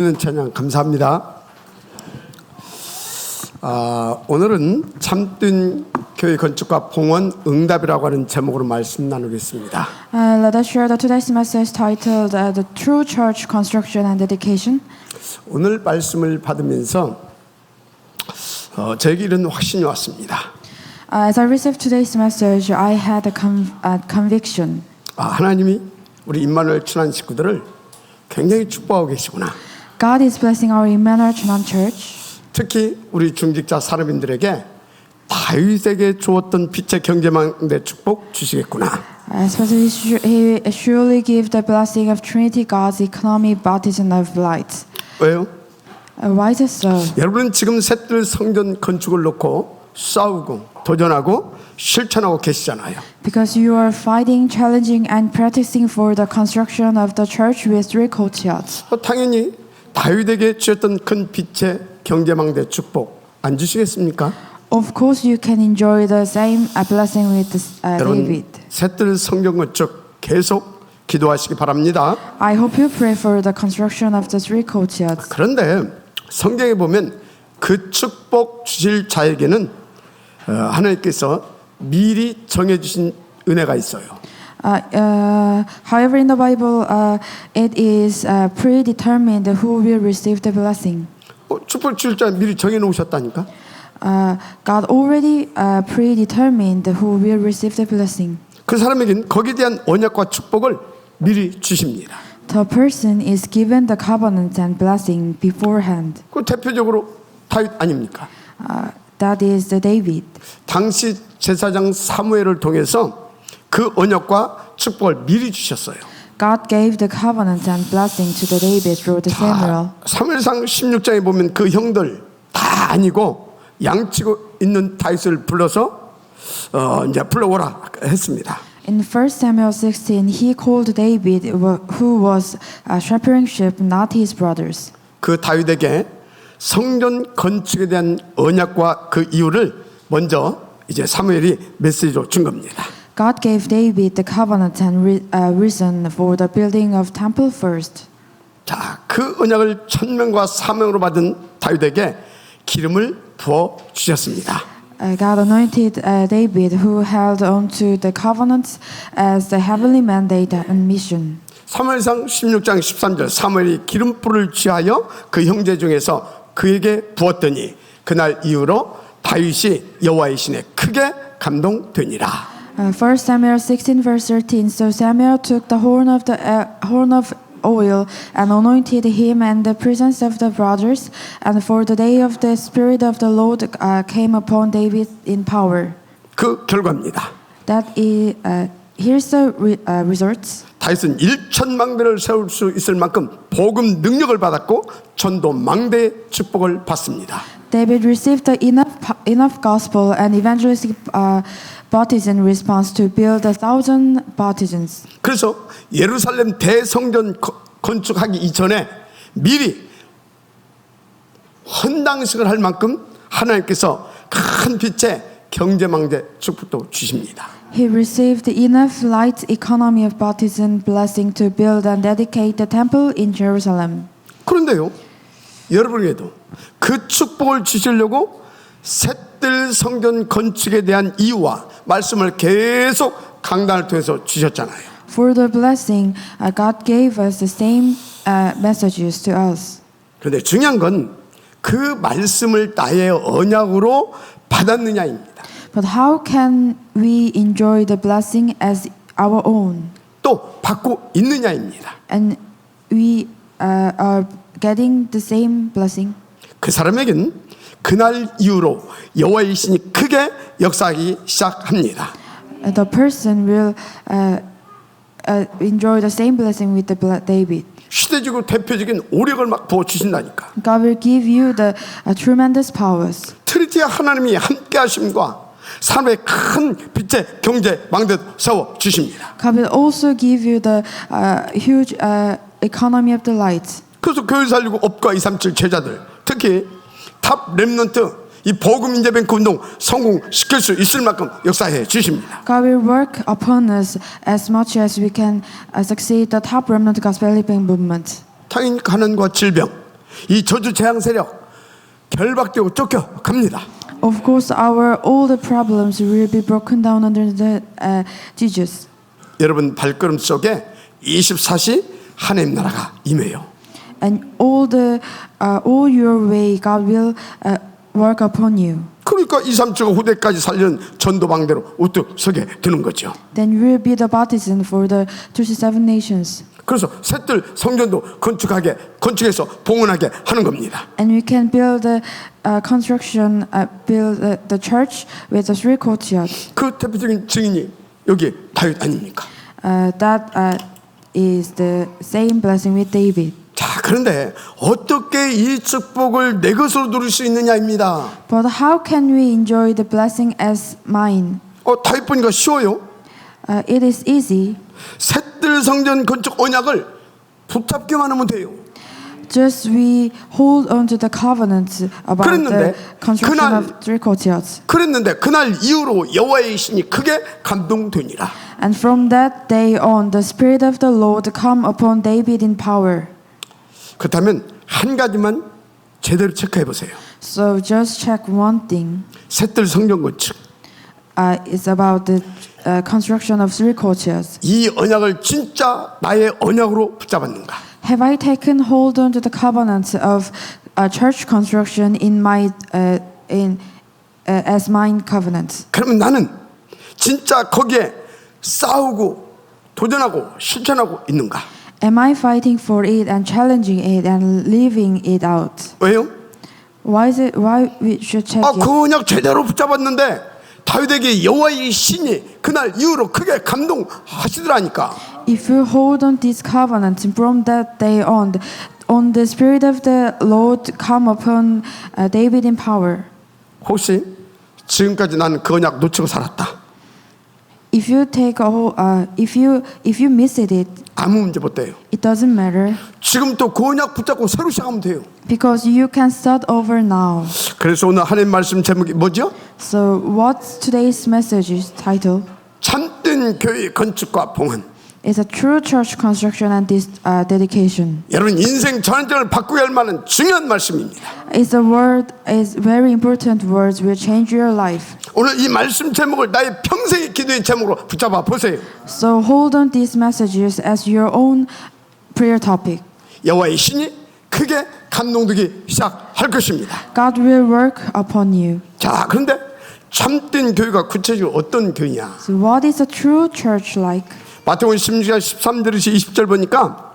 찬양 감사합니다. 오늘은 참된 교회 건축과 봉헌 응답이라고 하는 제목으로 말씀 나누겠습니다. Let us share today's message titled "The True Church Construction and Dedication." 오늘 말씀을 받으면서 제게 이런 확신이 왔습니다. As I received today's message, I had a conviction. 하나님이 우리 임마누엘 친한 식구들을 굉장히 축복하고 계시구나. God is blessing our Emmanuel Chenan Church. 특히 우리 중직자 사람인들에게 다윗에게 주었던 빛의 경제망대 축복 주시겠구나. Especially, He surely give the blessing of Trinity God's economy baptism of light. 왜요? Why is it so? 여러분은 지금 셋들 성전 건축을 놓고 싸우고 도전하고 실천하고 계시잖아요. Because you are fighting, challenging, and practicing for the construction of the church with three courtyards. 당연히 다윗에게 주셨던 큰 빛의 경제망대 축복 안 주시겠습니까? Of course, you can enjoy the same blessing with 여러분 David. 셋들 성전 건축 계속 기도하시기 바랍니다. I hope you pray for the construction of the three courtyards. 그런데 성경에 보면 그 축복 주실 자에게는 하나님께서 미리 정해주신 은혜가 있어요. However, in the Bible, it is predetermined who will receive the blessing. 축복 주실 자 미리 정해놓으셨다니까. God already predetermined who will receive the blessing. 그 사람에게는 거기에 대한 언약과 축복을 미리 주십니다. The person is given the covenant and blessing beforehand. 그 대표적으로 다윗 아닙니까? That is the David. 당시 제사장 사무엘을 통해서 그 언약과 축복을 미리 주셨어요. God gave the covenant and blessing to the David through the Samuel. 사무엘상 16장에 보면 그 형들 다 아니고 양치고 있는 다윗을 불러서 이제 불러오라 했습니다. In 1 Samuel 16, he called David, who was shepherding sheep, not his brothers. 그 다윗에게 성전 건축에 대한 언약과 그 이유를 먼저 이제 사무엘이 메시지로 준 겁니다. God gave David the covenant and reason for the building of temple first. 자, 그 언약을 천명과 사명으로 받은 다윗에게 기름을 부어 주셨습니다. God anointed David, who held on to the covenants as the heavenly mandate and mission. 사무엘상 16장 13절 사무엘이 기름불을 취하여 그 형제 중에서 그에게 부었더니 그날 이후로 다윗이 여호와의 신에 크게 감동되니라. 1 Samuel 16 verse 13. So Samuel took the horn of oil and anointed him in the presence of the brothers, and for the day of the Spirit of the Lord came upon David in power. 그 결과입니다. That is, here's the results. 다윗은 1,000망대를 세울 수 있을 만큼 복음 능력을 받았고 전도 망대의 축복을 받습니다. David received the enough gospel and evangelistic baptism response to build 1,000 baptisms. 그래서 예루살렘 대성전 건축하기 이전에 미리 헌당식을 할 만큼 하나님께서 큰 빛의 경제망대 축복도 주십니다. He received enough light economy of baptism blessing to build and dedicate the temple in Jerusalem. 그런데요, 여러분에게도 그 축복을 주시려고 셋들 성전 건축에 대한 이유와 말씀을 계속 강단을 통해서 주셨잖아요. For the blessing, God gave us the same messages to us. 그런데 중요한 건 그 말씀을 나의 언약으로 받았느냐입니다. But how can we enjoy the blessing as our own? 또 받고 있느냐입니다. And we are getting the same blessing. 그 사람에게는 그날 이후로 여호와의 신이 크게 역사하기 시작합니다. The person will enjoy the same blessing with the David. 시대적으로 대표적인 오력을 막 부어 주신다니까. God will give you the tremendous powers. 트리티의 하나님이 함께 하심과 사람의 큰 빛의 경제 망대 세워 주십니다. God will also give you the huge economy of the light. 그래서 교회 살리고 업과 237 제자들 특히 탑 렘넌트 이 복음 인재 뱅크 운동 성공시킬 수 있을 만큼 역사해 주십니다. God will work upon us as much as we can succeed the top remnant gospel living movement. 당연히 가난과 질병 이 저주 재앙 세력 결박되고 쫓겨갑니다. Of course, all the problems will be broken down under the Jesus. 여러분 발걸음 속에 24시 하나님 나라가 임해요. And all your way, God will work upon you. 그러니까 2, 3층 후대까지 살리는 전도방대로 우뚝 서게 되는 거죠. Then you will be the baptism for the 37 nations. 그래서 셋들 성전도 건축해서 봉헌하게 하는 겁니다. And we can build the the church with the three courtyards. 그 대표적인 증인이 여기 다윗 아닙니까? That is the same blessing with David. 자, 그런데 어떻게 이 축복을 내 것으로 누릴 수 있느냐입니다. But how can we enjoy the blessing as mine? 다윗 보니까 쉬워요. It is easy. 셋들 성전 건축 언약을 붙잡기만 하면 돼요. Just we hold on to the covenant about 그랬는데, the construction of three courtyards. 그랬는데 그날 이후로 여호와의 신이 크게 감동되니라. And from that day on, the Spirit of the Lord come upon David in power. 그렇다면 한 가지만 제대로 체크해 보세요. So just check one thing. 셋들 성전 건축. It's about the construction of three courtyards. 이 언약을 진짜 나의 언약으로 붙잡았는가? Have I taken hold on to the covenant of church construction in my as mine covenant? 그러면 나는 진짜 거기에 싸우고 도전하고 실천하고 있는가? Am I fighting for it and challenging it and living it out? 왜요? Why we should check it? 그 언약 제대로 붙잡았는데 다윗에게 여호와의 신이 그날 이후로 크게 감동하시더라니까. If you hold on this covenant from that day on the Spirit of the Lord come upon David in power. 혹시 지금까지 나는 그 언약 놓치고 살았다. If you if you miss it, 아무 문제 못 돼요. it doesn't matter 지금 또 그 언약 붙잡고 새로 시작하면 돼요. because you can start over now. 그래서 오늘 하나님 말씀 제목이 뭐죠? So what's today's message title? 참된 교회 건축과 봉헌. It's a true church construction and this dedication. 여러분 인생 전환점을 바꾸게 할 만한 중요한 말씀입니다. It's very important words will change your life. 오늘 이 말씀 제목을 나의 평생의 기도의 제목으로 붙잡아 보세요. So hold on these messages as your own prayer topic. 여호와의 신이 크게 감동되기 시작할 것입니다. God will work upon you. 자, 그런데 참된 교회가 구체적으로 어떤 교회냐? So what is a true church like? 마태복음 16장 13절에서 20절 보니까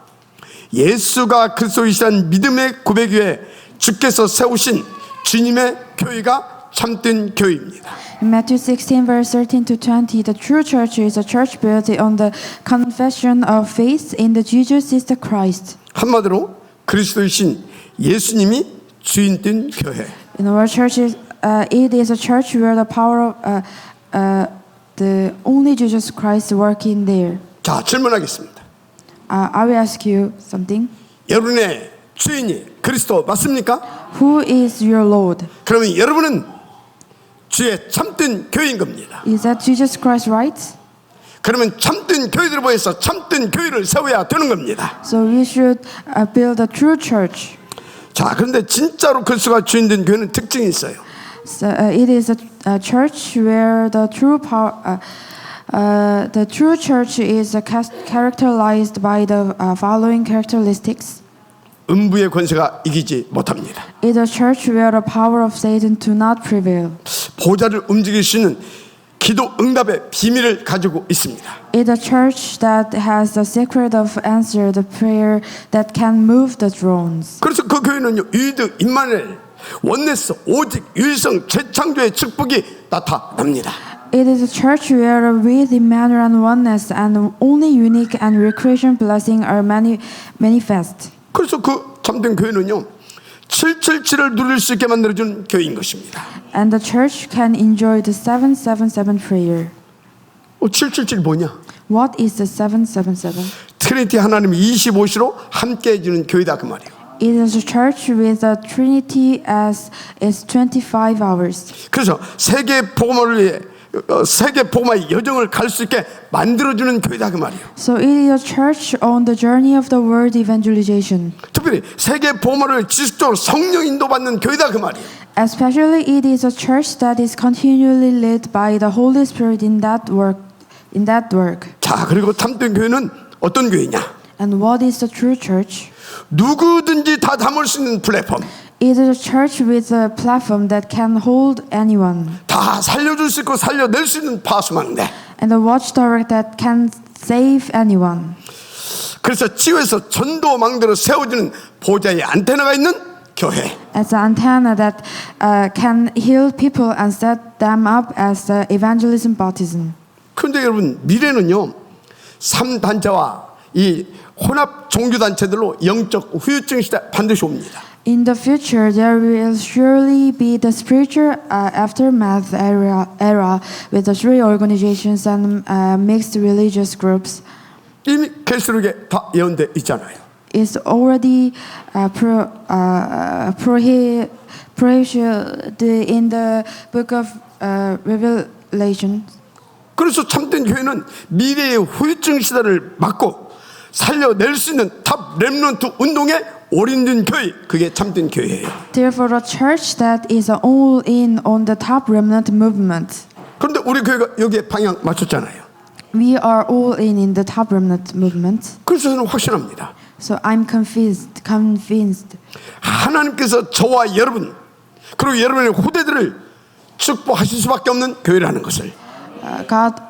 예수가 그리스도이시라는 믿음의 고백 위에 주께서 세우신 주님의 교회가 참된 교회입니다. In Matthew 16 verse 13 to 20, the true church is a church built on the confession of faith in the Jesus is the Christ. 한마디로 그리스도이신 예수님이 주인된 교회. In our church, it is a church where the power of the only Jesus Christ working there. 자, 질문하겠습니다. I will ask you something. 여러분의 주인이 그리스도 맞습니까? Who is your Lord? 그러면 여러분은 주의 참된 교회인 겁니다. Is that Jesus Christ, right? 그러면 참된 교회들을 보여서 참된 교회를 세워야 되는 겁니다. So we should build a true church. 자, 그런데 진짜로 그리스도가 주인된 교회는 특징이 있어요. So it is a church where the true church is characterized by the following characteristics. 음부의 권세가 이기지 못합니다. It is a church where the power of Satan do not prevail. 보좌를 움직일 수 있는 기도 응답의 비밀을 가지고 있습니다. It is a church that has the secret of answer the prayer that can move the thrones. 그래서 그 교회는요, 유이드, 임마누엘, 원네스, 오직, 유일성, 재창조의 축복이 나타납니다. It is a church where with Emmanuel and oneness and only unique and recreation blessing are manifest. 그래서 그 참된 교회는요, 777을 누릴 수 있게 만들어준 교회인 것입니다. And the church can enjoy the 777 prayer. 777 뭐냐? What is the 777? 트리니티 하나님이 25시로 함께 해주는 교회다 그 말이에요. It is a church with the Trinity as its 25 hours. 그래서 세계 복음을 위해 세계 복음화의 여정을 갈 수 있게 만들어주는 교회다 그 말이에요. So it is a church on the journey of the world evangelization. 특별히 세계 복음화를 지속적으로 성령 인도받는 교회다 그 말이에요. Especially it is a church that is continually led by the Holy Spirit in that work. 자, 그리고 참된 교회는 어떤 교회냐? And what is the true church? 누구든지 다 담을 수 있는 플랫폼. It is a church with a platform that can hold anyone. 다 살려줄 수 있고 살려낼 수 있는 파수망대. And a watchtower that can save anyone. 그래서 지구에서 전도망대로 세워지는 보좌의 안테나가 있는 교회. As an antenna that can heal people and set them up as the evangelism baptism. 그런데 여러분 미래는요 3단체와 이 혼합 종교단체들로 영적 후유증 시대 반드시 옵니다. In the future, there will surely be the spiritual aftermath era with the three organizations and mixed religious groups. 이미 계시록에 다 예언돼 있잖아요. It's already prohibited in the book of Revelation. 그래서 참된 교회는 미래의 후유증 시대를 막고 살려낼 수 있는 탑 렘넌트 운동에 올인된 교회, 그게 참된 교회예요. Therefore, a church that is all in on the top remnant movement. 그런데 우리 교회가 여기에 방향 맞췄잖아요. We are all in the top remnant movement. 그래서 저는 확신합니다. So I'm convinced. 하나님께서 저와 여러분 그리고 여러분의 후대들을 축복하실 수밖에 없는 교회라는 것을. God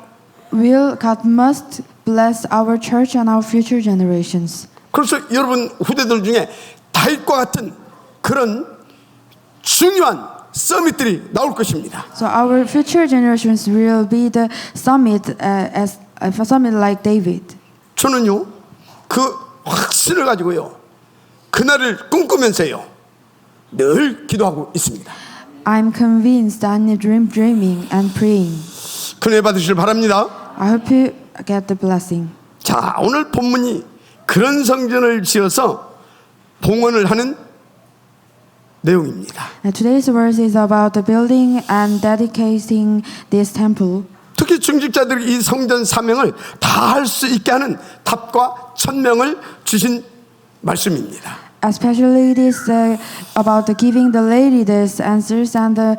must bless our church and our future generations. 그래서 여러분 후대들 중에 다윗과 같은 그런 중요한 서밋들이 나올 것입니다. So our future generations will be the summit as a summit like David. 저는요 그 확신을 가지고요 그날을 꿈꾸면서요 늘 기도하고 있습니다. I'm convinced. I'm dreaming and praying. 그늘 받으시길 바랍니다. I hope you get the blessing. 자, 오늘 본문이 그런 성전을 지어서 봉헌을 하는 내용입니다. Today's verse is about the building and dedicating this temple. 특히 중직자들이 이 성전 사명을 다 할 수 있게 하는 답과 천명을 주신 말씀입니다. Especially it is about the giving the leaders answers and the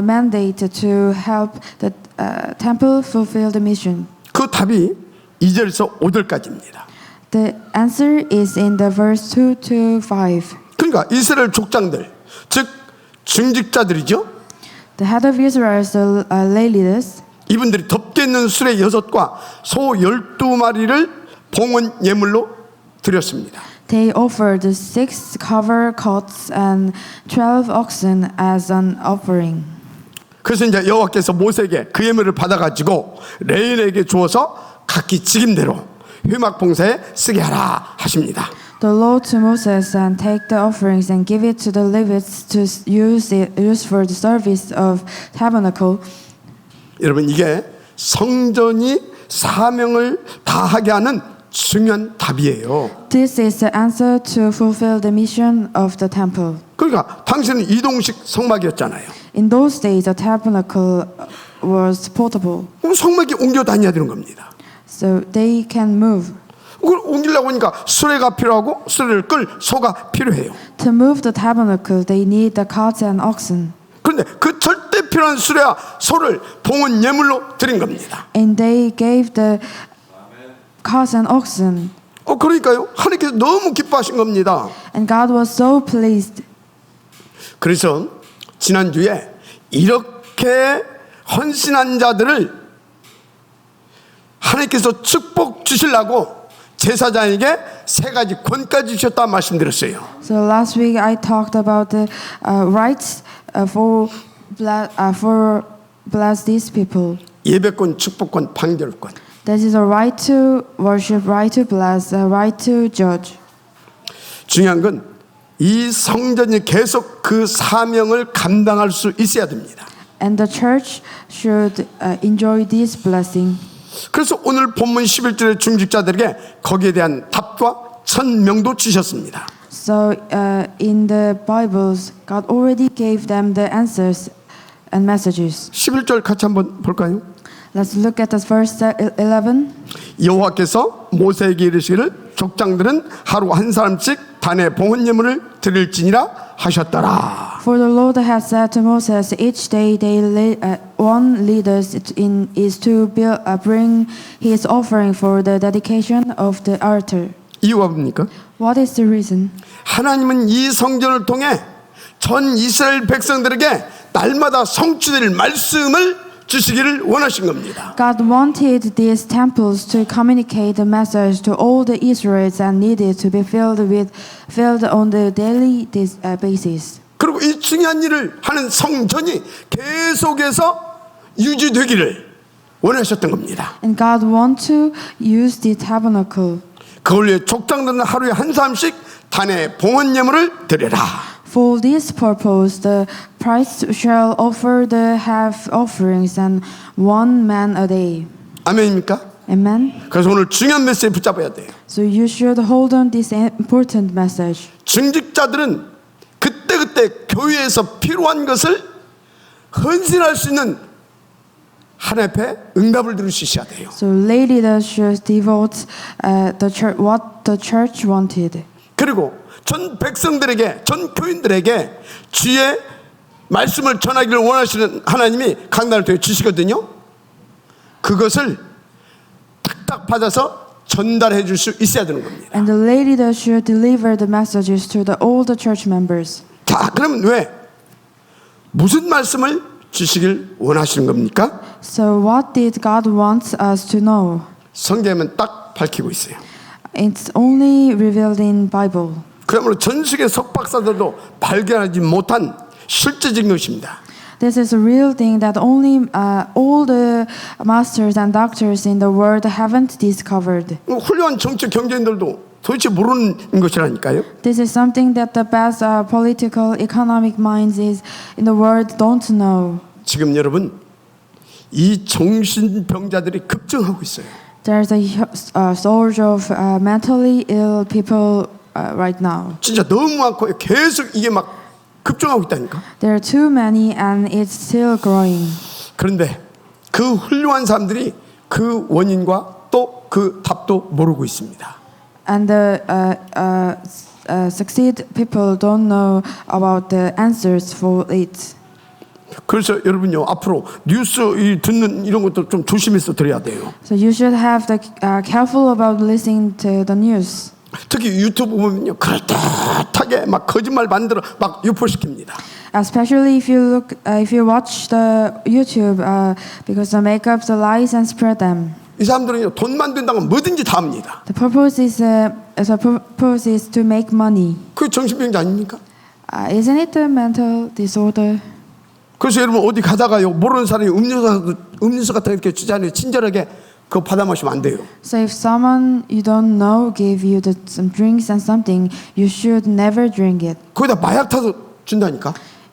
mandate to help the temple fulfill the mission. 그 답이 2절에서 5절까지입니다. The answer is in the verse 2 to 5. 그러니까 이스라엘 족장들, 즉 중직자들이죠. The head of Israel is the lay leaders. 이분들이 덮개 있는 수레 6과 소 12마리를 봉헌 예물로 드렸습니다. They offered 6 cover cots and 12 oxen as an offering. 그래서 이제 여호와께서 모세에게 그 예물을 받아가지고 레인에게 주어서 각기 직임대로 회막 봉사에 쓰게 하라 하십니다. The Lord to Moses and take the offerings and give it to the Levites to use for the service of tabernacle. 여러분 이게 성전이 사명을 다하게 하는 중요한 답이에요. This is the answer to fulfill the mission of the temple. 그러니까 당시는 이동식 성막이었잖아요. In those days, the tabernacle was portable, 그럼 성막이 옮겨 다녀야 되는 겁니다. so they can move. 그걸 옮기려고 하니까 수레가 필요하고 수레를 끌 소가 필요해요. To move the tabernacle, they need the carts and oxen. 그런데 그 절대 필요한 수레와 소를 봉헌 예물로 드린 겁니다. And they gave the carts and oxen. 그러니까요. 하나님께서 너무 기뻐하신 겁니다. And God was so pleased. 그래서 지난주에 이렇게 헌신한 자들을 하나님께서 축복 주시려고 제사장에게 3가지 권까지 주셨다 말씀드렸어요. So last week I talked about the rights for bless these people. 예배권, 축복권, 판결권. That is a right to worship, right to bless, a right to judge. 중요한 건 이 성전이 계속 그 사명을 감당할 수 있어야 됩니다. And the church should enjoy this blessing. 그래서 오늘 본문 11절의 중직자들에게 거기에 대한 답과 천명도 주셨습니다. So in the Bibles, God already gave them the answers and messages. 11절 같이 한번 볼까요? Let's look at the verse 11. 여호와께서 모세에게 이르시기를 족장들은 하루 한 사람씩 단의 봉헌 예물을 드릴지니라 하셨더라. For the Lord has said to Moses, each day one leader is to bring his offering for the dedication of the altar. 이유가 뭡니까? What is the reason? 하나님은 이 성전을 통해 전 이스라엘 백성들에게 날마다 성취될 말씀을 주시기를 원하신 겁니다. God wanted these temples to communicate the message to all the Israelites and needed to be filled on the daily basis. 그리고 이 중요한 일을 하는 성전이 계속해서 유지되기를 원하셨던 겁니다. And God want to use the tabernacle. 그걸 위해 족장들은 하루에 한 사람씩 단의 봉헌 예물을 드려라. For this purpose, the priests shall offer the half offerings and one man a day. 아멘입니까? Amen. 그래서 오늘 중요한 메시지 붙잡아야 돼요. So you should hold on this important message. 중직자들은 그때그때 교회에서 필요한 것을 헌신할 수 있는 하나님 앞에 응답을 들을 수 있어야 돼요. So lay leaders should devote what the church wanted. 그리고 전 백성들에게, 전 교인들에게 주의 말씀을 전하기를 원하시는 하나님이 강단을 통해 주시거든요. 그것을 탁탁 받아서 전달해 줄 수 있어야 되는 겁니다. And the lay leaders should deliver the messages to all the church members. 자, 그러면 왜? 무슨 말씀을 주시길 원하시는 겁니까? So what did God want us to know? 성경에는 딱 밝히고 있어요. It's only revealed in Bible. 그야말로 전 세계 석박사들도 발견하지 못한 실제적인 것입니다. This is a real thing that only all the masters and doctors in the world haven't discovered. 훌륭한 정치 경제인들도 도대체 모르는 것이라니까요. This is something that the best political economic minds in the world don't know. 지금 여러분 이 정신병자들이 급증하고 있어요. There's a surge of mentally ill people right now. 진짜 너무 많고 계속 이게 막 급증하고 있다니까. There are too many and it's still growing. 그런데 그 훌륭한 사람들이 그 원인과 또 그 답도 모르고 있습니다. And the succeed people don't know about the answers for it. 그래서 여러분요 앞으로 뉴스 듣는 이런 것도 좀 조심해서 들어야 돼요. So you should have the careful about listening to the news. 특히 유튜브 보면요 그럴듯하게 막 거짓말 만들어 막 유포시킵니다. Especially if you watch the YouTube because they make up the lies and spread them. 이 사람들은요 돈 만든다고 뭐든지 다 합니다. The purpose is to make money. 그게 정신병자 아닙니까? Isn't it a mental disorder? 그래서 여러분 어디 가다가요 모르는 사람이 음료수 같은 거 이렇게 주잖아요. 친절하게 그거 받아 마시면 안 돼요. So if someone you don't know give you some drinks and something, you should never drink it. 거기다 마약 타서 준다니까.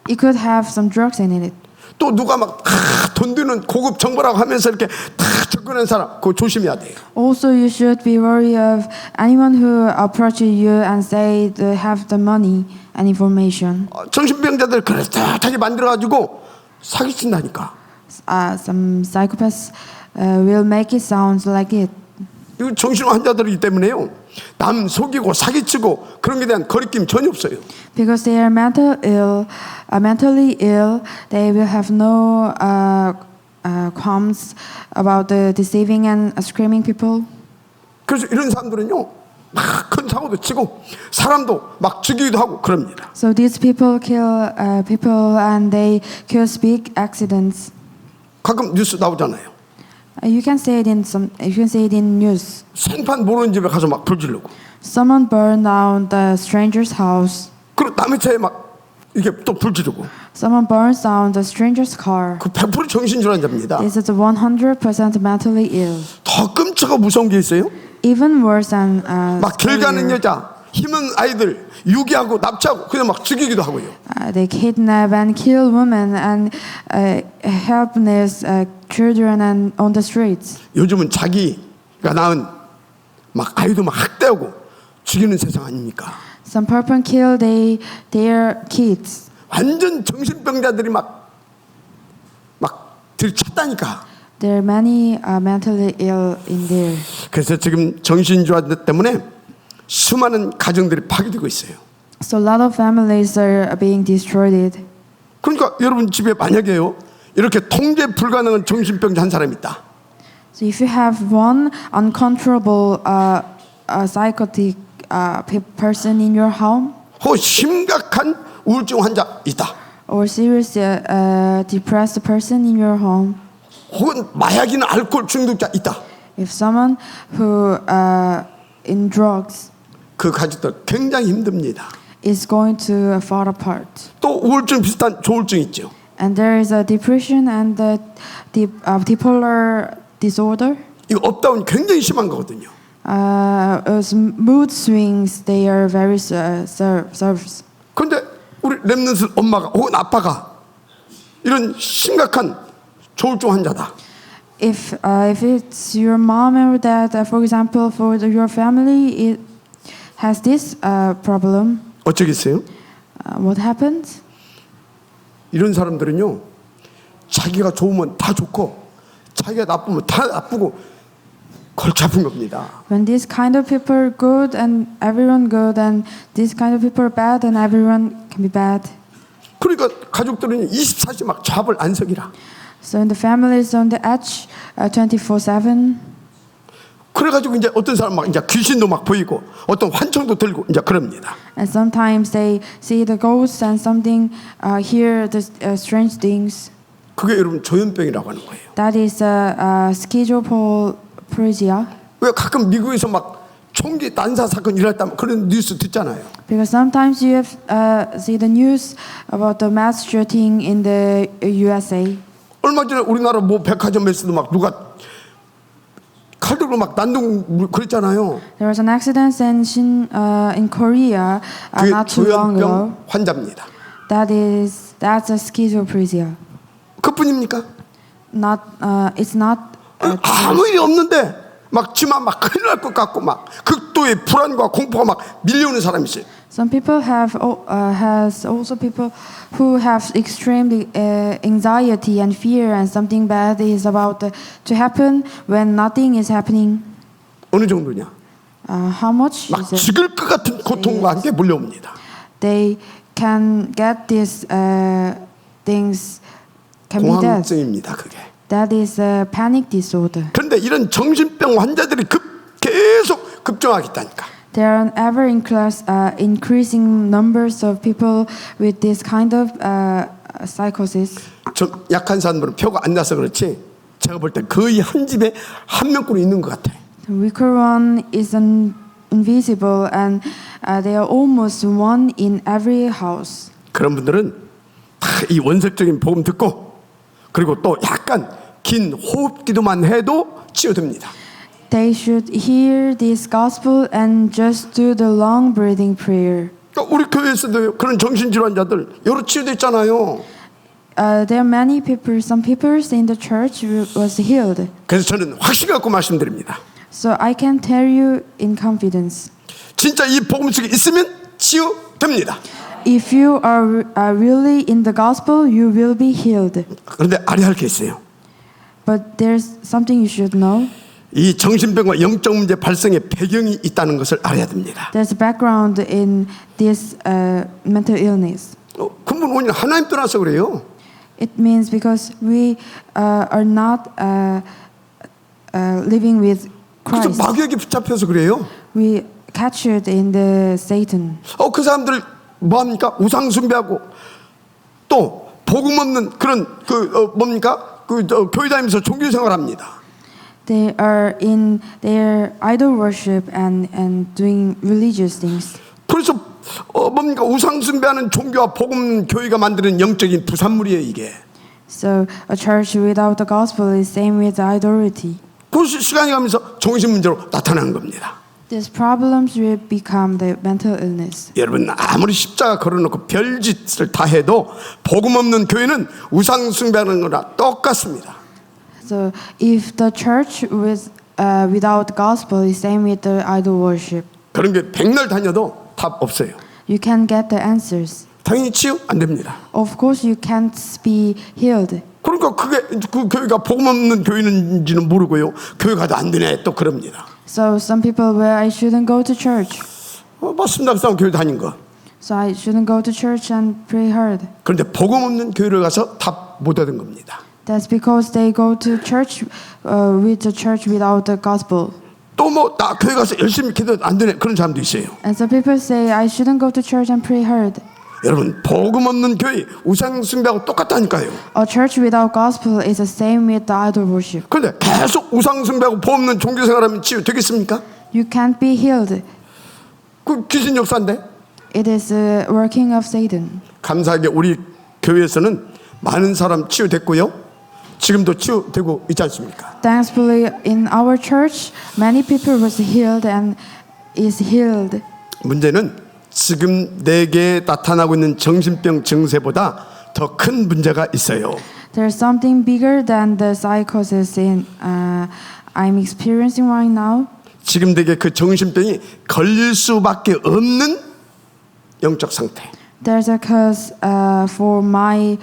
It could have some drugs in it. 또 누가 막 돈 드는 고급 정보라고 하면서 이렇게 다 접근하는 사람 그거 조심해야 돼요. Also, you should be wary of anyone who approaches you and say they have the money and information. 정신병자들 그럴듯하게 만들어가지고 사기친다니까. Some psychopaths will make it sound like it. 이거 정신 환자들이기 때문에요. 남 속이고 사기치고 그런 게 대한 거리낌 전혀 없어요. Because they are mentally ill, they will have no qualms about the deceiving and screaming people. 그래서 이런 사람들은요 막 큰 사고도 치고 사람도 막 죽이기도 하고 그럽니다. So these people kill people and they cause big accidents. 가끔 뉴스 나오잖아요. You can say it in news. 생판 모르는 집에 가서 막 불 지르고. Someone burned down the stranger's house. 그리고 남의 차에 막 이게 또 불 지르고. Someone burns down the stranger's car. 그 100% 정신질환자입니다. This is 100% mentally ill. 더 끔찍하고 무서운 게 있어요. Even worse than 막 길 가는 여자, 힘은 아이들 유기하고 납치하고 그냥 막 죽이기도 하고요. they kidnap and kill women and helpless children and on the streets. 요즘은 자기가 낳은 막 아이도 막 학대하고 죽이는 세상 아닙니까? Some people kill their kids. 완전 정신병자들이 막 들쳤다니까. There are many mentally ill in there. 그래서 지금 정신질환 때문에 수많은 가정들이 파괴되고 있어요. So a lot of families are being destroyed. 그러니까 여러분 집에 만약에요 이렇게 통제 불가능한 정신병자 한 사람이 있다. So if you have one uncontrollable psychotic person in your home 혹 심각한 우울증 환자 있다. or serious depressed person in your home, 혹은 마약이나 알코올 중독자 있다. if someone who in drugs 그 가족들 굉장히 힘듭니다. is going to fall apart. 또 우울증 비슷한 조울증 있죠. And there is a depression and the bipolar disorder. 이거 업다운 굉장히 심한 거거든요. As mood swings, they are very severe. 그런데 우리 렘넌트 엄마가 혹은 아빠가 이런 심각한 조울증 환자다. If it's your mom or dad, for example, for your family, it has this problem. 어쩌겠어요? What happens? 이런 사람들은요 자기가 좋으면 다 좋고 자기가 나쁘면 다 나쁘고 골치 아픈 겁니다. When this kind of people are good and everyone good, and this kind of people are bad and everyone can be bad. 그러니까 가족들은 24시 막 잡을 안석이라. So in the family is on the edge, 24/7. 그래가지고 이제 어떤 사람 막 이제 귀신도 막 보이고 어떤 환청도 들고 이제 그럽니다. And sometimes they see the ghosts and something, hear the strange things. 그게 여러분 조현병이라고 하는 거예요. That is schizophrenia. 왜 가끔 미국에서 막 총기 난사 사건 일어났다 그런 뉴스 듣잖아요. Because sometimes you have see the news about the mass shooting in the USA. 얼마 전에 우리나라 뭐 백화점에서도 막 누가 칼 들고 막 난동 그랬잖아요. There was an accident in Korea 그게 not too long ago. 조현병 환자입니다. That's a schizophrenia. 그뿐입니까? Not it's not. 아무 일이 없는데 막 지만 막 큰일 날 것 같고 막 극도의 불안과 공포가 막 밀려오는 사람이 있어요. Some people has also people who have extreme anxiety and fear, and something bad is about to happen when nothing is happening. 어느 정도냐? How much 막 is it? 죽을 것 같은 고통과 함께 몰려옵니다. They can get these things can be dead. 공황증입니다. 그게. That is a panic disorder. 그런데 이런 정신병 환자들이 계속 급증하겠다니까. There are ever increasing numbers of people with this kind of psychosis. 좀 약한 사람들은 표가 안 나서 그렇지 제가 볼 때 거의 한 집에 한 명꼴은 있는 것 같아요. The weaker one is invisible, and they are almost one in every house. 그런 분들은 다 이 원색적인 복음 듣고 그리고 또 약간 긴 호흡기도만 해도 치유됩니다. They should hear this gospel and just do the long breathing prayer. 우리 교회에서도 그런 정신질환자들 여러 치유됐잖아요. There are many people, some people in the church was healed. 그래서 저는 확신 갖고 말씀드립니다. So I can tell you in confidence. 진짜 이 복음 속에 있으면 치유됩니다. If you are really in the gospel, you will be healed. 그런데 알아야 할 게 있어요. But there's something you should know. 이 정신병과 영적 문제 발생의 배경이 있다는 것을 알아야 됩니다. There's a background in this mental illness. 근본 원인 하나님 떠나서 그래요. It means because we are not living with 그래서 Christ. 마귀에게 붙잡혀서 그래요. We captured in the Satan. 그 사람들 뭐 합니까? 우상 숭배하고 또 복음 없는 그런 뭡니까? 교회 다니면서 종교 생활합니다. They are in their idol worship and doing religious things. 그래서 뭡니까? 우상 숭배하는 종교와 복음 교회가 만드는 영적인 부산물이에요, 이게. So a church without the gospel is same with idolatry. 그 시간이 가면서 정신 문제로 나타나는 겁니다. These problems will become the mental illness. 여러분 아무리 십자가 걸어놓고 별짓을 다 해도 복음 없는 교회는 우상 숭배하는 거나 똑같습니다. So if the church without gospel is same with the idol worship, 그런 게 백날 다녀도 답 없어요. you can get the answers. 당연히 치유 안 됩니다. Of course, you can't be healed. 그리고 그러니까 그게 그 교회가 복음 없는 교회인지는 모르고요. 교회 가도 안 되네 또 그럽니다. So some people where I shouldn't go to church. 맞습니다. 그 사람 교회 다닌 거. So I shouldn't go to church and pray hard. 그런데 복음 없는 교회를 가서 답 못 얻은 겁니다. That's because they go to church with the church without the gospel. 또 뭐 나 교회 가서 열심히 기도해도 안 되네 그런 사람도 있어요. And some people say I shouldn't go to church and pray hard. 여러분 복음 없는 교회 우상 숭배하고 똑같다니까요. A church without gospel is the same with the idol worship. 그런데 계속 우상 숭배하고 복 없는 종교 생활하면 치유 되겠습니까? You can't be healed. 그 귀신 역사인데. It is a working of Satan. 감사하게 우리 교회에서는 많은 사람 치유됐고요. 지금도 치유되고 있지 않습니까? Thankfully, in our church, many people was healed and is healed. 문제는 지금 내게 나타나고 있는 정신병 증세보다 더 큰 문제가 있어요. There's something bigger than the psychosis I'm experiencing right now. 지금 내게 그 정신병이 걸릴 수밖에 없는 영적 상태. There's a cause for my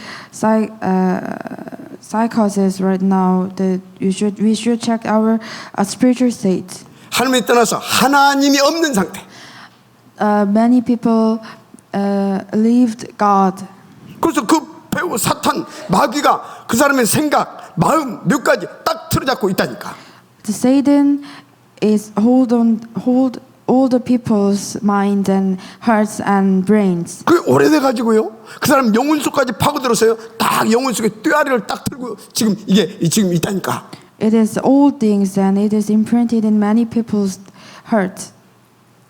psychosis right now that we should check our spiritual state. 하나님이 떠나서 하나님이 없는 상태. Many people leaved God. 그래서 그 배우 사탄 마귀가 그 사람의 생각, 마음 몇 가지 딱 틀어잡고 있다니까. The Satan is hold all the people's mind and hearts and brains. 그게 오래돼 가지고요. 그 사람 영혼 속까지 파고들어서요. 딱 영혼 속에 뼈아리를 딱 틀고 지금 이게 지금 있다니까. It is old things and it is imprinted in many people's heart.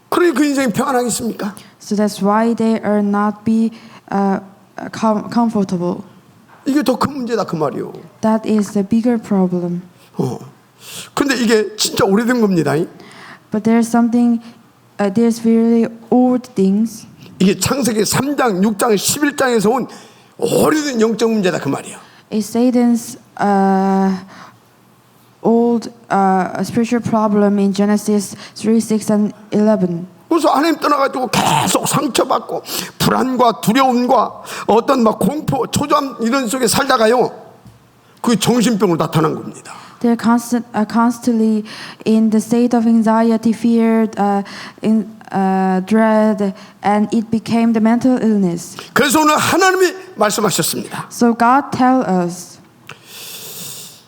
그러니 그 인생이 평안하겠습니까? So that's why they are not be comfortable. 이게 더 큰 문제다 그 말이요. That is the bigger problem. 근데 이게 진짜 오래된 겁니다. But there's something, there's really old things. 이게 창세기 3장, 6장, 11장에서 온 오래된 영적 문제다 그 말이에요. It's Satan's old spiritual problem in Genesis 3, 6, and 11. 그래서 하나님 떠나가지고 계속 상처받고 불안과 두려움과 어떤 막 공포, 초조함 이런 속에 살다가요. 그 정신병으로 나타난 겁니다. They're constantly in the state of anxiety, fear, dread, and it became the mental illness. 그래서 오늘 하나님이 말씀하셨습니다. So God tell us,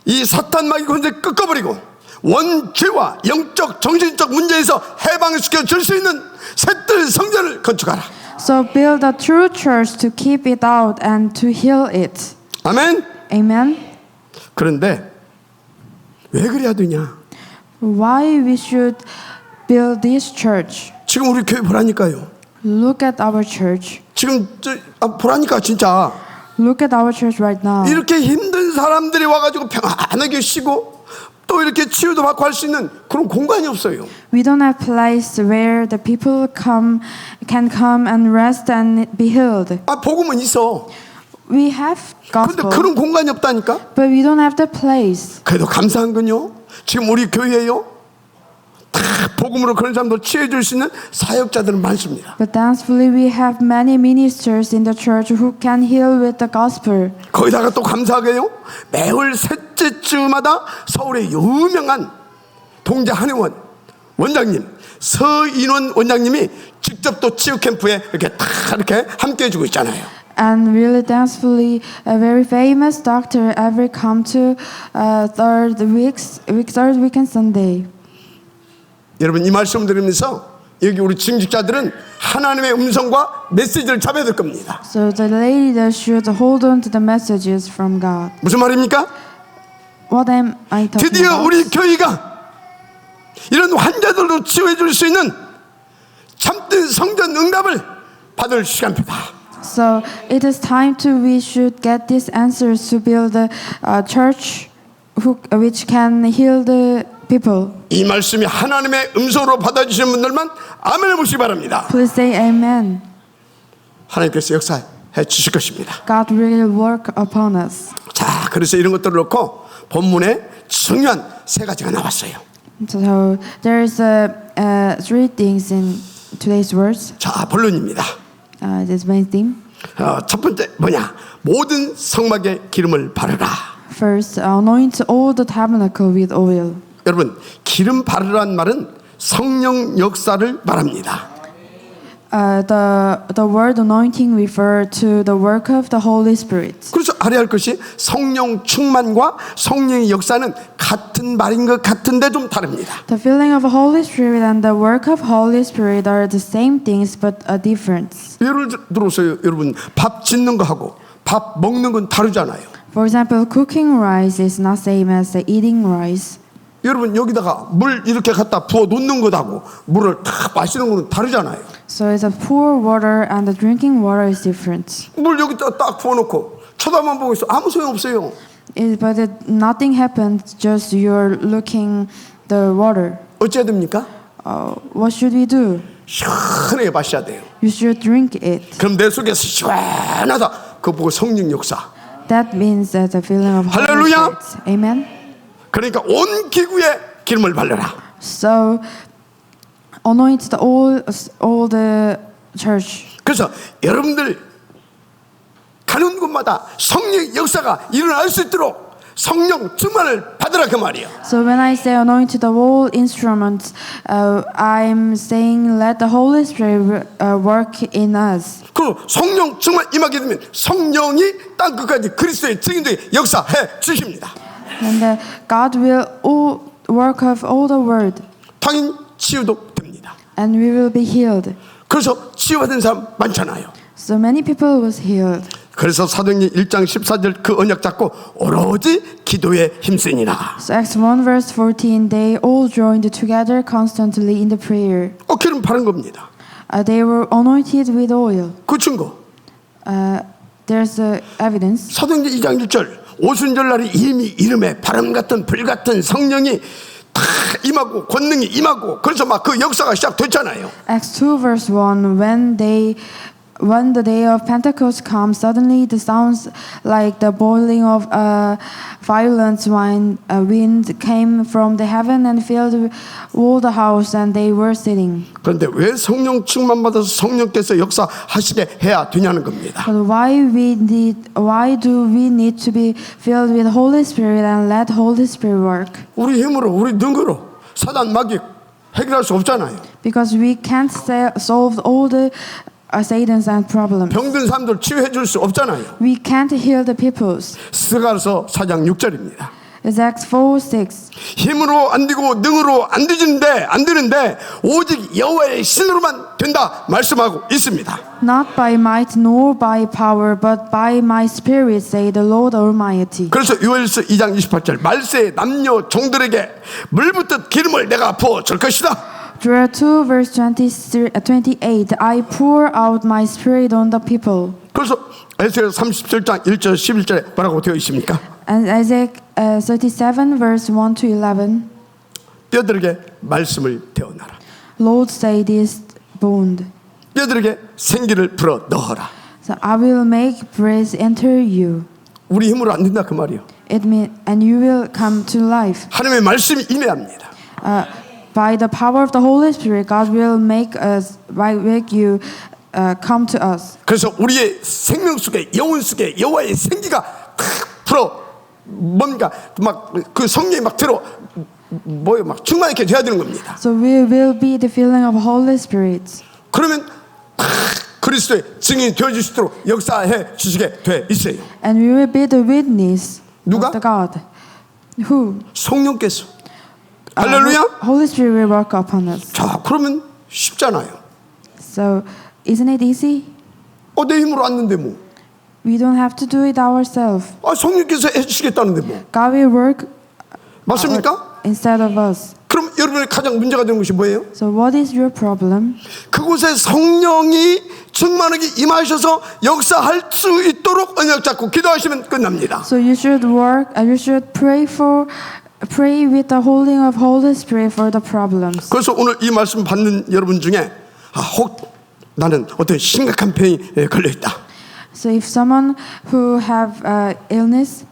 이 사탄 마귀 권세 꺾어버리고 원죄와 영적 정신적 문제에서 해방시켜 줄 수 있는 새뜰 성전을 건축하라. so build a true church to keep it out and to heal it. 아멘. Amen. 그런데 왜 그래야 되냐? Why we should build this church? 지금 우리 교회 보라니까요. Look at our church. 지금 보라니까 진짜 Look at our church right now. 이렇게 힘든 사람들이 와가지고 평안하게 쉬고 또 이렇게 치유도 받고 할 수 있는 그런 공간이 없어요. We don't have place where the people can come and rest and be healed. 복음은 있어. We have 그런데 gospel, 그런 공간이 없다니까. but we don't have the place. 그래도 감사한 건요. 지금 우리 교회에요. 다 복음으로 그런 사람도 치유해 줄 수 있는 사역자들은 많습니다. But thankfully, we have many ministers in the church who can heal with the gospel. 거기다가 또 감사하게요. 매월 셋째 주마다 서울의 유명한 동자 한의원 원장님 서인원 원장님이 직접 또 치유 캠프에 이렇게 다 이렇게 함께 해주고 있잖아요. And really thankfully, a very famous doctor ever come to third weekend Sunday. 여러분 이 말씀 드리면서 여기 우리 증직자들은 하나님의 음성과 메시지를 잡아야 될 겁니다. So the leaders should hold on to the messages from God. 무슨 말입니까? What am I talking 드디어 about? 우리 교회가 이런 환자들도 치유해 줄 수 있는 참된 성전 응답을 받을 시간입니다. So it is time we should get these answers to build a church which can heal the people. 이 말씀이 하나님의 음성으로 받아주시는 분들만 아멘을 보시기 바랍니다. Please say amen. 하나님께서 역사해 주실 것입니다. God will work upon us. 자, 그래서 이런 것들을 놓고 본문에 중요한 세 가지가 나왔어요. So there is three things in today's words. 자, 본론입니다. This main theme. 첫 번째 뭐냐? 모든 성막에 기름을 바르라. First, anoint all the tabernacle with oil. 여러분, 기름 바르란 말은 성령 역사를 말합니다. The word anointing refer to the work of the Holy Spirit. 그래서 알아야 할 것이 성령 충만과 성령의 역사는 같은 말인 것 같은데 좀 다릅니다. The filling of the Holy Spirit and the work of Holy Spirit are the same things but a difference. 예를 들어서요, 여러분, 밥 짓는 거하고 밥 먹는 건 다르잖아요. For example, cooking rice is not same as eating rice. 여러분, 여기다가 물 이렇게 갖다 부어 놓는 것하고 물을 다 마시는 거는 다르잖아요. So it's a pour water and the drinking water is different. 물 여기다 딱 부어놓고 쳐다만 보고 있어. 아무 소용 없어요. Nothing happens, just you're looking the water. 어찌해야 됩니까? What should we do? 시원하게 마셔야 돼요. You should drink it. 그럼 내 속에서 시원하다. 그거 보고 성령 역사. That means that the feeling of Holy 할렐루야! Spirit. Amen. 그러니까 온 기구에 기름을 발라라. So anoint all the church. 그래서 여러분들 가는 곳마다 성령 역사가 일어날 수 있도록 성령 충만을 받으라 그 말이에요. So when I say anoint the whole instruments, I'm saying let the Holy Spirit work in us. 그리고 성령 충만 임하게 되면 성령이 땅 끝까지 그리스도의 증인되게 역사해 주십니다. And God will work of all the word, 당연히 치유도 됩니다. and we will be healed. 그래서 치유받은 사람 많잖아요. So many people was healed. 그래서 사도행전 1장 14절 그 언약 잡고 오로지 기도에 힘쓰니라. So Acts 1 verse 14, they all joined together constantly in the prayer. 기름 바른 겁니다. They were anointed with oil. 그 증거. There's evidence. 사도행전 2장 1절 오순절 날이 이미 이름에 바람 같은 불 같은 성령이 다 임하고 권능이 임하고 그래서 막 그 역사가 시작됐잖아요. Acts 2 verse 1, when the day of Pentecost comes, suddenly the sounds like the boiling of a violent wind came from the heaven and filled all the house, and they were sitting. 그런데 왜 성령 충만 받아서 성령께서 역사하시게 해야 되냐는 겁니다. But why do we need to be filled with Holy Spirit and let Holy Spirit work? 우리 힘으로 우리 능으로 사단 마귀 해결할 수 없잖아요. Because we can't solve all the Satan's and problems. 병든 사람들 치유해 줄 수 없잖아요. We can't heal the peoples. 스가랴서 4장 6절입니다. It's Acts 4:6. 힘으로 안 되고 능으로 안 되는데 오직 여호와의 신으로만 된다 말씀하고 있습니다. Not by might nor by power, but by my spirit, say the Lord Almighty. 그래서 요엘서 2장 28절 말세의 남녀 종들에게 물붓듯 기름을 내가 부어 줄 것이다. Joel 2 verse 28, I pour out my spirit on the people. 그래서 에스겔 37장 1절 11절에 뭐라고 되어 있습니까? And Isaiah 37 verse 1 to 11, 뼈들에게 말씀을 태어나라. Lord say this bone. 뼈들에게 생기를 불어 넣어라. So I will make breath enter you. 우리 힘으로 안 된다 그 말이요. And you will come to life. 하나님의 말씀이 임해합니다. By the power of the Holy Spirit, God will make you come to us. 그래서 우리의 생명 속에 영혼 속에 여호와의 생기가 탁 불어 뭔가 막 그 성령이 막 들어 뭐요 막 충만하게 돼야 되는 겁니다. So we will be the filling of Holy Spirit. 그러면 탁 그리스도의 증인이 되어질 수 있도록 역사해 주시게 돼 있어요. And we will be the witness 누가? of the God. Who? 성령께서. 할렐루야. Holy Spirit will work upon us. 자, 그러면 쉽잖아요. So isn't it easy? 내 힘으로 왔는데 뭐. We don't have to do it ourselves. 성령께서 해주시겠다는데 뭐. God will work 맞습니까? instead of us. 그럼 여러분의 가장 문제가 되는 것이 뭐예요? So what is your problem? 그곳에 성령이 충만하게 임하셔서 역사할 수 있도록 언약 잡고 기도하시면 끝납니다. So you should you should pray with the holding of Holy Spirit for the problems. 그래서 오늘 이 말씀 받는 여러분 중에 혹 나는 어떤 심각한 병이 걸려 있다. So if someone who have illness,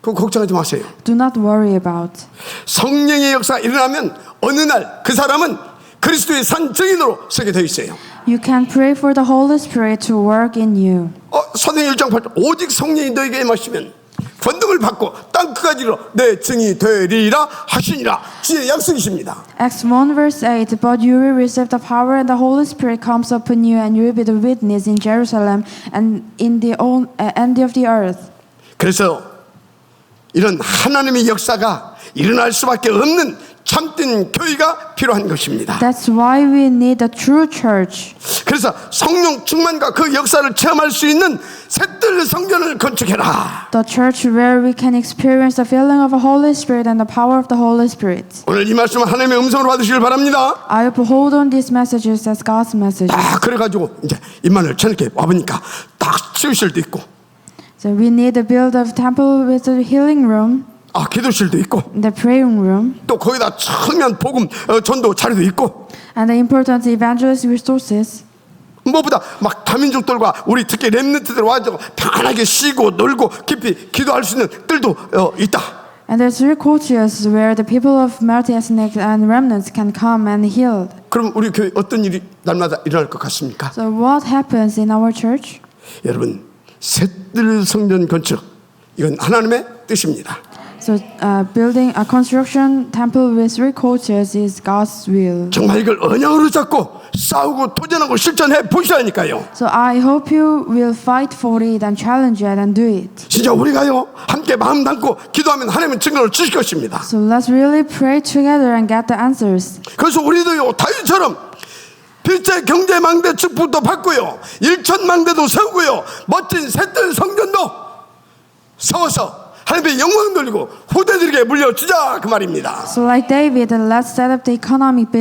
그거 걱정하지 마세요. do not worry about. 성령의 역사가 일어나면 어느 날 그 사람은 그리스도의 산 증인으로 쓰게 되어 있어요. You can pray for the Holy Spirit to work in you. 사도행 1장 8절 오직 성령이 너에게 임하시면 권능을 받고 땅 끝까지로 내 증이 되리라 하시니라. 주의 약속이십니다. Acts 1 verse 8, but you will receive the power and the Holy Spirit comes upon you and you will be the witness in Jerusalem and in the end of the earth. 그래서 이런 하나님의 역사가 일어날 수밖에 없는 참된 교회가 필요한 것입니다. That's why we need a true church. 그래서 성령 충만과 그 역사를 체험할 수 있는 새뜰 성전을 건축해라. The church where we can experience the filling of the Holy Spirit and the power of the Holy Spirit. 오늘 이 말씀은 하나님의 음성으로 받으시길 바랍니다. I hope hold on these messages as God's messages. 그래가지고 이제 임마누엘 저녁에 와보니까 딱 치유실도 있고, So we need to build a temple with a healing room, 기도실도 있고, the praying room, 또 거기다 청년 복음 전도 자리도 있고, and the important evangelist resources. 무엇보다 막 다민족들과 우리 특히 렘넌트들 와서 편하게 쉬고 놀고 깊이 기도할 수 있는 뜰도 있다. And there's three cultures where the people of multi-ethnic and remnants can come and heal. 그럼 우리 교회 어떤 일이 날마다 일어날 것 같습니까? So what happens in our church? 여러분, 새뜰 성전 건축, 이건 하나님의 뜻입니다. So building a construction temple with three cultures is God's will. 정말 이걸 언약으로 잡고 싸우고 도전하고 실천해 보시라니까요. So I hope you will fight for it and challenge it and do it. 진짜 우리가요 함께 마음 담고 기도하면 하나님은 증거를 주실 것입니다. So let's really pray together and get the answers. 그래서 우리도요 다윗처럼 빛의 경제망대 축복도 받고요 1천망대도 세우고요 멋진 새뜰 성전도 세워서 하나님의 영광 돌리고 후대들에게 물려주자 그 말입니다. So like David, let's set up the economic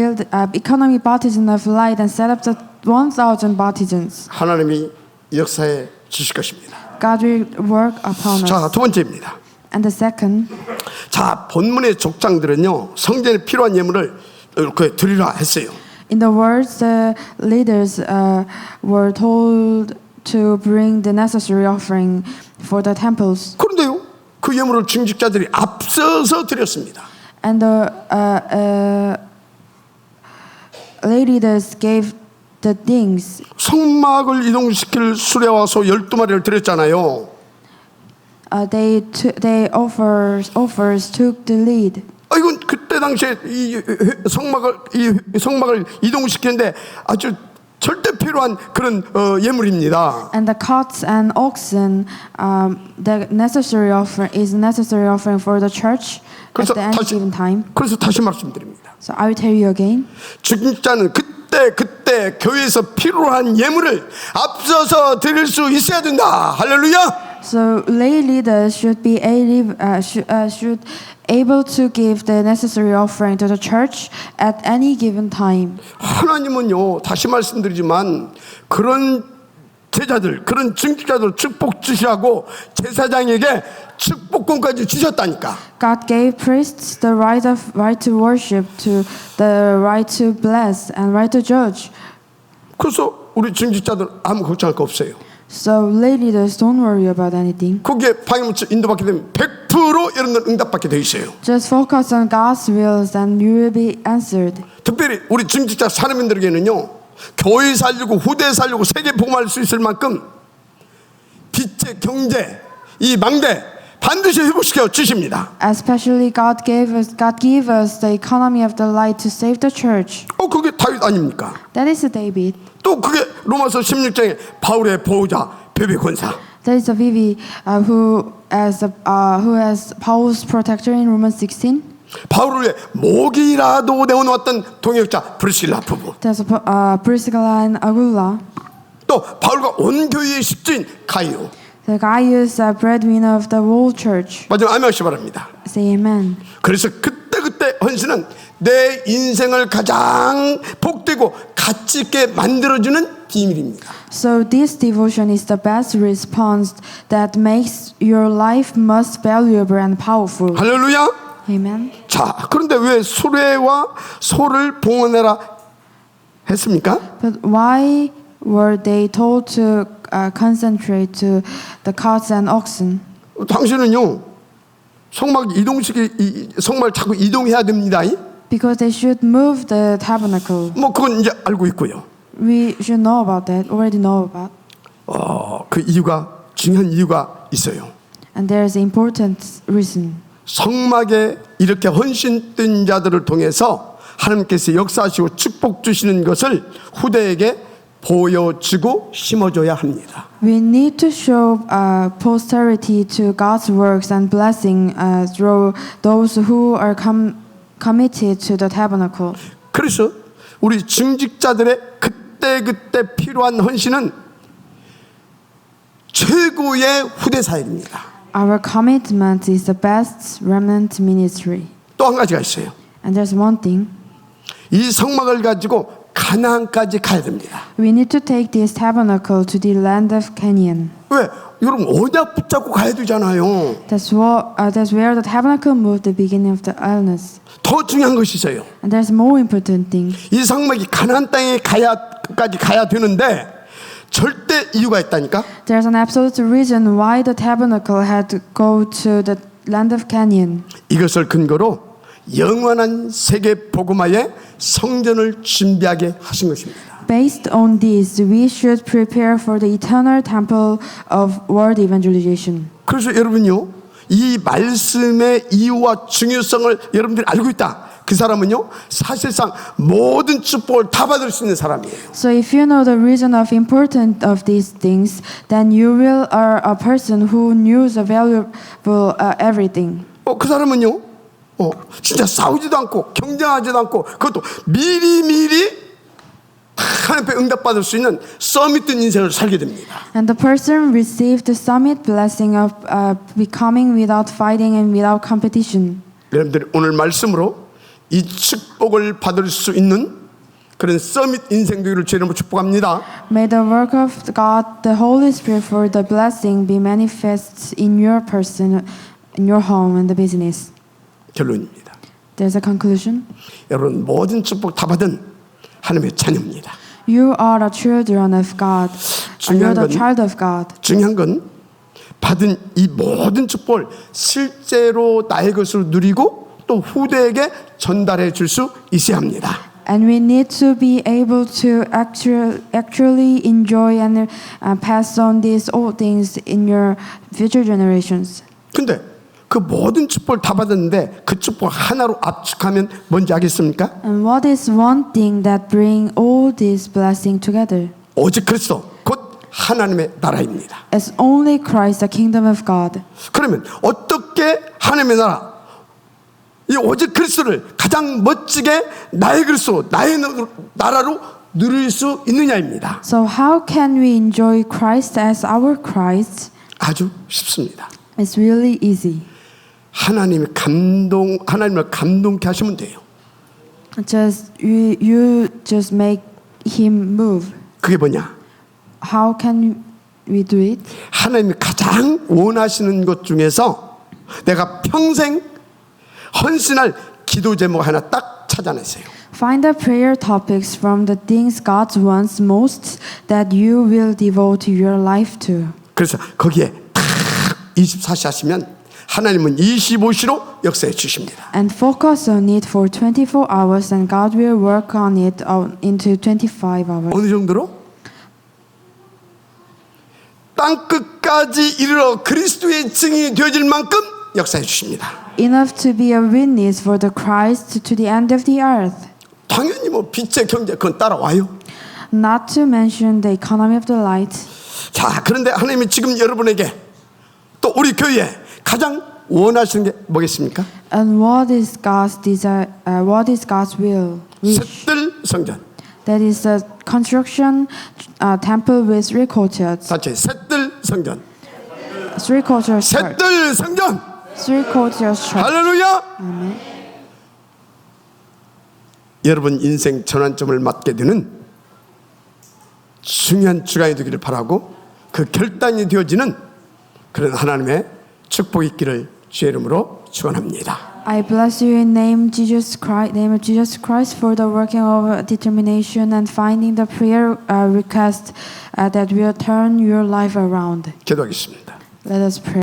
partisan of light and set up the 1,000 partisans. 하나님이 역사에 주실 것입니다. God will work upon us. 자, 두 번째입니다. And the second, 자, 본문의 족장들은요 성전에 필요한 예물을 이렇게 드리라 했어요. in the words, the leaders were told to bring the necessary offering for the temples. 그런데요 그 예물을 중직자들이 앞서서 드렸습니다. And the leaders gave the things. 성막을 이동시킬 수레와 소 12마리를 드렸잖아요. They offers took the lead. 이건 그때 당시에 이 성막을 이동시키는데 아주 절대 필요한 그런 예물입니다. And the cots and oxen, the necessary offering for the church at 그래서 the end given time. 그래서 다시 말씀드립니다. So I will tell you again. 중직자는 그때 교회에서 필요한 예물을 앞서서 드릴 수 있어야 된다. 할렐루야. So lay leaders should be able to give the necessary offering to the church at any given time. 하나님은요 다시 말씀드리지만 그런 제자들 그런 중직자들 축복 주시라고 제사장에게 축복권까지 주셨다니까. God gave priests the right to worship, to the right to bless and right to judge. 그래서 우리 중직자들 아무 걱정할 거 없어요. So lay leaders don't worry about anything. 거기에 방향을 인도받게 되면 100% 여러분들 응답받게 돼 있어요. Just focus on God's wills and you will be answered. 특별히 우리 중직자 사람들에게는요 교회 살리고 후대 살리고 세계 복음할 수 있을 만큼 빛의 경제 이 망대 반드시 회복시켜 주십니다. Especially God gave us the economy of the light to save the church. 그게 다윗 아닙니까? That is David. 또 그게 로마서 16장에 바울의 보호자 베베 권사. That is Vivi, who has Paul's protector in Romans 16. 바울을 위해 목이라도 내어놓았던 동역자 브리실라 부부. There's Priscilla and Aquila. 또 바울과 온 교회의 십주인 가이오. The guy is a breadwinner of the whole church. 마지막 아멘하시 바랍니다. Say amen. 그래서 그때 헌신은 내 인생을 가장 복되고 가치 있게 만들어주는 비밀입니다. So this devotion is the best response that makes your life most valuable and powerful. 할렐루야. Amen. 자, 그런데 왜 수레와 소를 봉헌해라 했습니까? But why were they told to concentrate to the carts and oxen? 당신은요 성막 이동식이 성막을 자꾸 이동해야 됩니다. Because they should move the tabernacle. 뭐 그건 이제 알고 있고요. We should know about that, already know about. 그 이유가 중요한 이유가 있어요. And there is an important reason. 성막에 이렇게 헌신된 자들을 통해서 하나님께서 역사하시고 축복 주시는 것을 후대에게 보여주고 심어줘야 합니다. We need to show posterity to God's works and blessing through those who are committed to the tabernacle. 그래서 우리 중직자들의 그때 필요한 헌신은 최고의 후대 사역입니다. Our commitment is the best remnant ministry. 또 한 가지가 있어요. And there's one thing. 이 성막을 가지고 가나안까지 가야 됩니다. We need to take this tabernacle to the land of Canaan. 왜? 여러분 언약 붙잡고 가야 되잖아요. That's where the tabernacle moved the beginning of the illness. 더 중요한 것이 있어요. And there's more important thing. 이 성막이 가나안 땅에 까지 가야 되는데 절대 이유가 있다니까. There's an absolute reason why the tabernacle had to go to the land of Canaan. 이것을 근거로 영원한 세계 복음화에 성전을 준비하게 하신 것입니다. Based on this, we should prepare for the eternal temple of world evangelization. 그래서 여러분요, 이 말씀의 이유와 중요성을 여러분들이 알고 있다. 그 사람은요, 사실상 모든 축복을 다 받을 수 있는 사람이에요. So if you know the reason of importance of these things, then you will are a person who knows the valuable everything. 그 사람은요, 진짜 싸우지도 않고 경쟁하지도 않고 그것도 미리 하나님 앞에 응답받을 수 있는 서밋된 인생을 살게 됩니다. And the person received the summit blessing of becoming without fighting and without competition. 여러분들이 오늘 말씀으로 이 축복을 받을 수 있는 그런 서밋 인생 되기를 주님으로 축복합니다. May the work of God, the Holy Spirit, for the blessing be manifest in your person, in your home and the business. 결론입니다. There's a conclusion. 여러분 모든 축복 다 받은 하나님의 자녀입니다. You are the children of God. And you're the child of God. 중요한 건 받은 이 모든 축복을 실제로 나의 것으로 누리고 또 후대에게 전달해 줄 수 있어야 합니다. And we need to be able to actually enjoy and pass on these old things in your future generations. 근데 그 모든 축복을 다 받았는데 그 축복 하나로 압축하면 뭔지 알겠습니까? And what is one thing that bring all this blessing together? 오직 그리스도 곧 하나님의 나라입니다. It's only Christ, the kingdom of God. 그러면 어떻게 하나님의 나라 이 오직 그리스도를 가장 멋지게 나의 그리스도 나의 나라로 누릴 수 있느냐입니다. So how can we enjoy Christ as our Christ? 아주 쉽습니다. It's really easy. 하나님을 감동케 하시면 돼요. Just you just make him move. 그게 뭐냐? How can we do it? 하나님이 가장 원하시는 것 중에서 내가 평생 헌신할 기도 제목 하나 딱 찾아냈어요. Find the prayer topics from the things God wants most that you will devote your life to. 그래서 거기에 딱 24시 하시면 하나님은 25시로 역사해 주십니다. And focus on it for 24 hours and God will work on it into 25 hours. 어느 정도로? 땅 끝까지 이르러 그리스도의 증인이 되어질 만큼 역사해 주십니다. Enough to be a witness for the Christ to the end of the earth. 당연히 뭐 빛의 경제 그건 따라와요. Not to mention the economy of the light. 자, 그런데 하나님이 지금 여러분에게 또 우리 교회에 가장 원하시는 게 뭐겠습니까? And what is God's desire? What is God's will? 셋들 성전. That is a construction temple with 3 courtyards. 다시 셋들 성전. 3 courtyards. 셋들 성전. 3 courtyards church. 할렐루야. Amen. 여러분 인생 전환점을 맞게 되는 중요한 주간이 되기를 바라고 그 결단이 되어지는 그런 하나님의 축복이 있기를 주의 이름으로 축원합니다. I bless you in name of Jesus Christ for the working of determination and finding the prayer request that will turn your life around. 기도하겠습니다. Let us pray.